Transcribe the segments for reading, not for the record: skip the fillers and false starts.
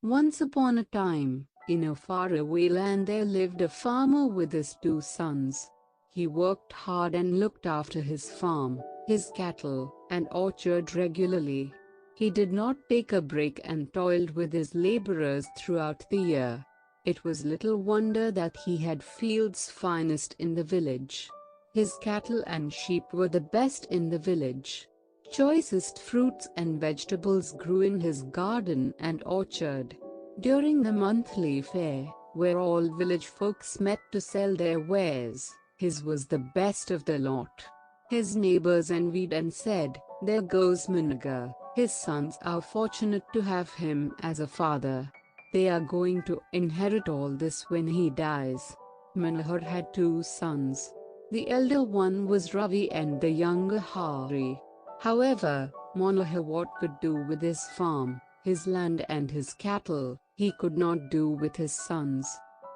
Once upon a time, in a faraway land there lived a farmer with his two sons. He worked hard and looked after his farm, his cattle, and orchard regularly. He did not take a break and toiled with his laborers throughout the year. It was little wonder that he had fields finest in the village. His cattle and sheep were the best in the village. Choicest fruits and vegetables grew in his garden and orchard. During the monthly fair, where all village folks met to sell their wares, his was the best of the lot. His neighbors envied and said, "There goes Managa, his sons are fortunate to have him as a father. They are going to inherit all this when he dies." Manohar had two sons. The elder one was Ravi and the younger Hari. However, Manohar what could do with his farm, his land and his cattle, he could not do with his sons.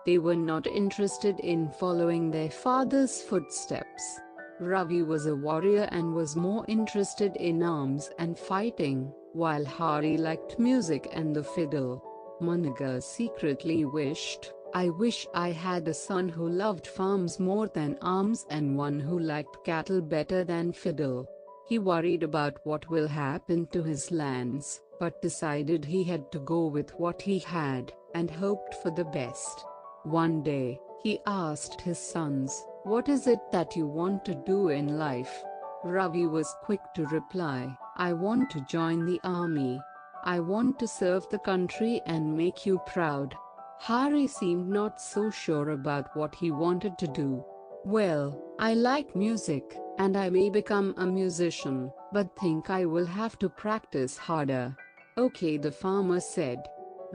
They were not interested in following their father's footsteps. Ravi was a warrior and was more interested in arms and fighting, while Hari liked music and the fiddle. Managa secretly wished, "I wish I had a son who loved farms more than arms and one who liked cattle better than fiddle." He worried about what will happen to his lands, but decided he had to go with what he had, and hoped for the best. One day, he asked his sons, "What is it that you want to do in life?" Ravi was quick to reply, "I want to join the army. I want to serve the country and make you proud." Hari seemed not so sure about what he wanted to do. "Well, I like music, and I may become a musician, but think I will have to practice harder." "Okay," the farmer said.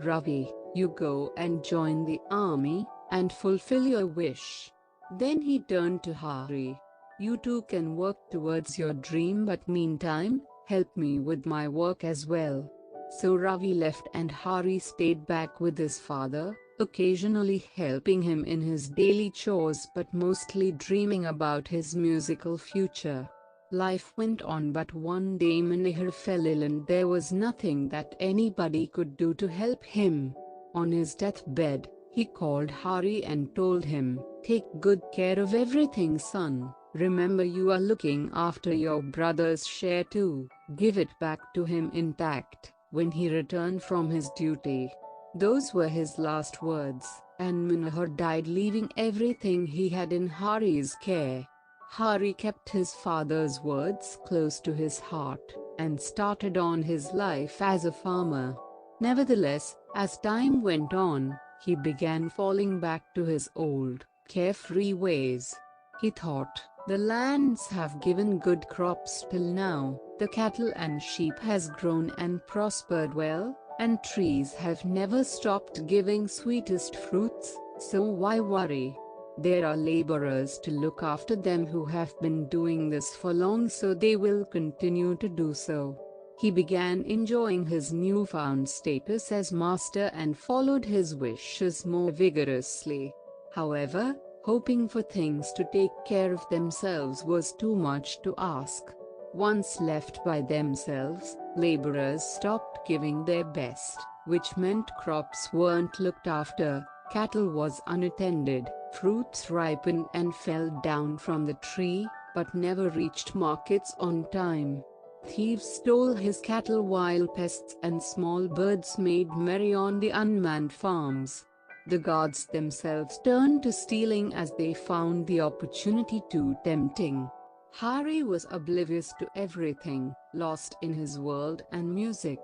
"Ravi, you go and join the army, and fulfill your wish." Then he turned to Hari. "You two can work towards your dream, but meantime, help me with my work as well." So Ravi left and Hari stayed back with his father, occasionally helping him in his daily chores but mostly dreaming about his musical future. Life went on, but one day Manohar fell ill and there was nothing that anybody could do to help him. On his deathbed, he called Hari and told him, "Take good care of everything, son. Remember, you are looking after your brother's share too. Give it back to him intact when he returned from his duty." Those were his last words, and Manohar died leaving everything he had in Hari's care. Hari kept his father's words close to his heart, and started on his life as a farmer. Nevertheless, as time went on, he began falling back to his old, carefree ways. He thought, "The lands have given good crops till now, the cattle and sheep has grown and prospered well, and trees have never stopped giving sweetest fruits, so why worry? There are laborers to look after them who have been doing this for long, so they will continue to do so." He began enjoying his newfound status as master and followed his wishes more vigorously. However, hoping for things to take care of themselves was too much to ask. Once left by themselves, laborers stopped giving their best, which meant crops weren't looked after, cattle was unattended, fruits ripened and fell down from the tree, but never reached markets on time. Thieves stole his cattle while pests and small birds made merry on the unmanned farms. The gods themselves turned to stealing as they found the opportunity too tempting. Hari was oblivious to everything, lost in his world and music.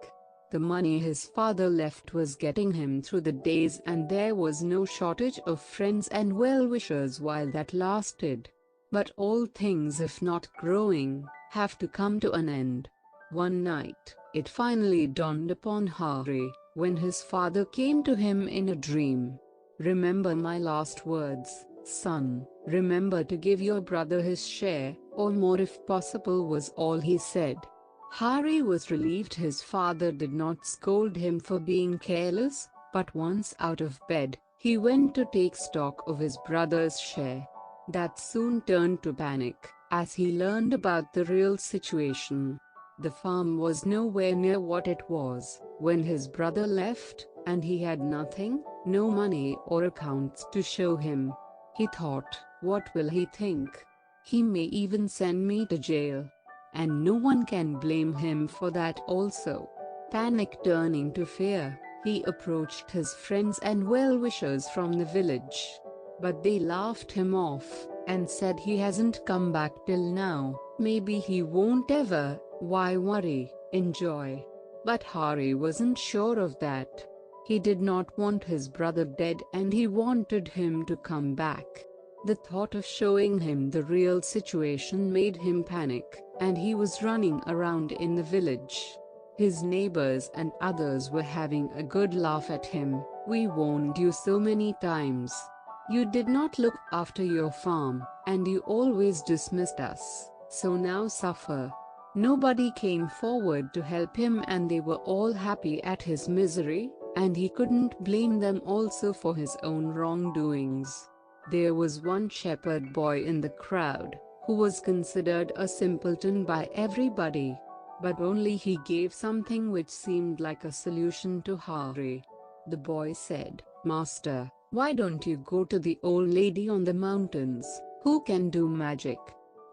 The money his father left was getting him through the days, and there was no shortage of friends and well-wishers while that lasted. But all things, if not growing, have to come to an end. One night, it finally dawned upon Hari, when his father came to him in a dream. "Remember my last words, son. Remember to give your brother his share, or more if possible," was all he said. Hari was relieved his father did not scold him for being careless, but once out of bed, he went to take stock of his brother's share. That soon turned to panic, as he learned about the real situation. The farm was nowhere near what it was when his brother left, and he had nothing, no money or accounts to show him. He thought, what will he think? He may even send me to jail. And no one can blame him for that also. Panic turning to fear, he approached his friends and well-wishers from the village. But they laughed him off, and said he hasn't come back till now, maybe he won't ever, why worry, enjoy. But Hari wasn't sure of that. He did not want his brother dead and he wanted him to come back. The thought of showing him the real situation made him panic, and he was running around in the village. His neighbors and others were having a good laugh at him. We warned you so many times. You did not look after your farm, and you always dismissed us, so now suffer. Nobody came forward to help him and they were all happy at his misery, and he couldn't blame them also for his own wrongdoings. There was one shepherd boy in the crowd, who was considered a simpleton by everybody. But only he gave something which seemed like a solution to Hari. The boy said, Master, why don't you go to the old lady on the mountains, who can do magic?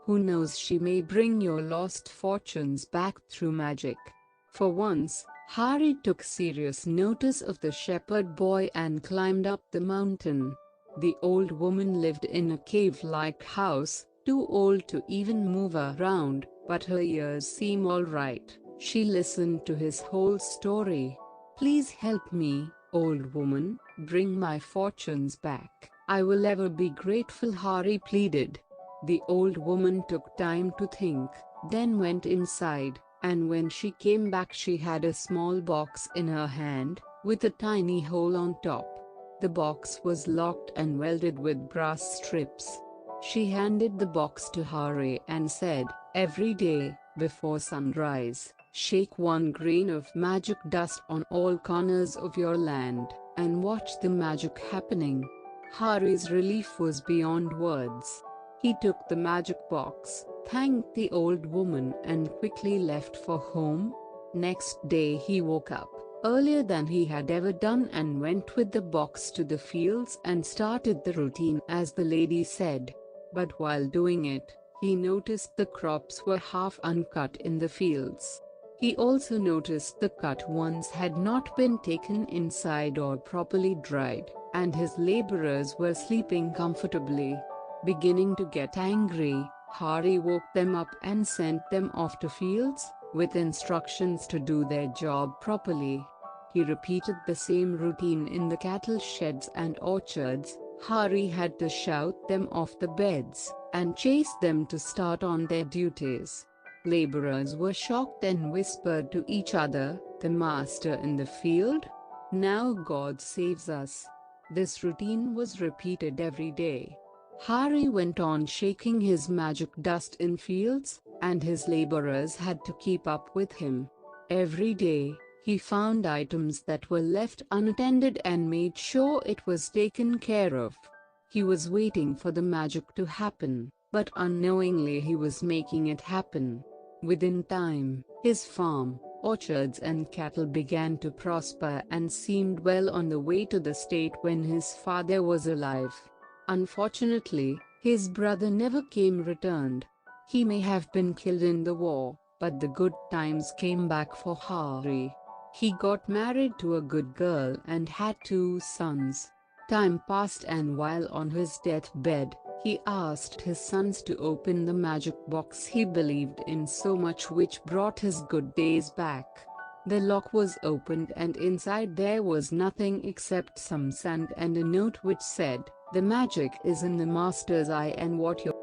Who knows, she may bring your lost fortunes back through magic. For once, Hari took serious notice of the shepherd boy and climbed up the mountain. The old woman lived in a cave-like house, too old to even move around, but her ears seem all right. She listened to his whole story. Please help me, old woman, bring my fortunes back. I will ever be grateful, Hari pleaded. The old woman took time to think, then went inside, and when she came back she had a small box in her hand, with a tiny hole on top. The box was locked and welded with brass strips. She handed the box to Hari and said, every day, before sunrise, shake 1 grain of magic dust on all corners of your land, and watch the magic happening. Hari's relief was beyond words. He took the magic box, thanked the old woman and quickly left for home. Next day he woke up earlier than he had ever done and went with the box to the fields and started the routine as the lady said. But while doing it, he noticed the crops were half uncut in the fields. He also noticed the cut ones had not been taken inside or properly dried, and his laborers were sleeping comfortably. Beginning to get angry, Hari woke them up and sent them off to fields, with instructions to do their job properly. He repeated the same routine in the cattle sheds and orchards. Hari had to shout them off the beds, and chase them to start on their duties. Laborers were shocked and whispered to each other, the master in the field? Now God saves us. This routine was repeated every day. Hari went on shaking his magic dust in fields, and his laborers had to keep up with him. Every day, he found items that were left unattended and made sure it was taken care of. He was waiting for the magic to happen, but unknowingly he was making it happen. Within time, his farm, orchards and cattle began to prosper and seemed well on the way to the state when his father was alive. Unfortunately, his brother never came returned. He may have been killed in the war, but the good times came back for Hari. He got married to a good girl and had 2 sons. Time passed, and while on his deathbed, he asked his sons to open the magic box he believed in so much, which brought his good days back. The lock was opened and inside there was nothing except some sand and a note which said, "The magic is in the master's eye, and what your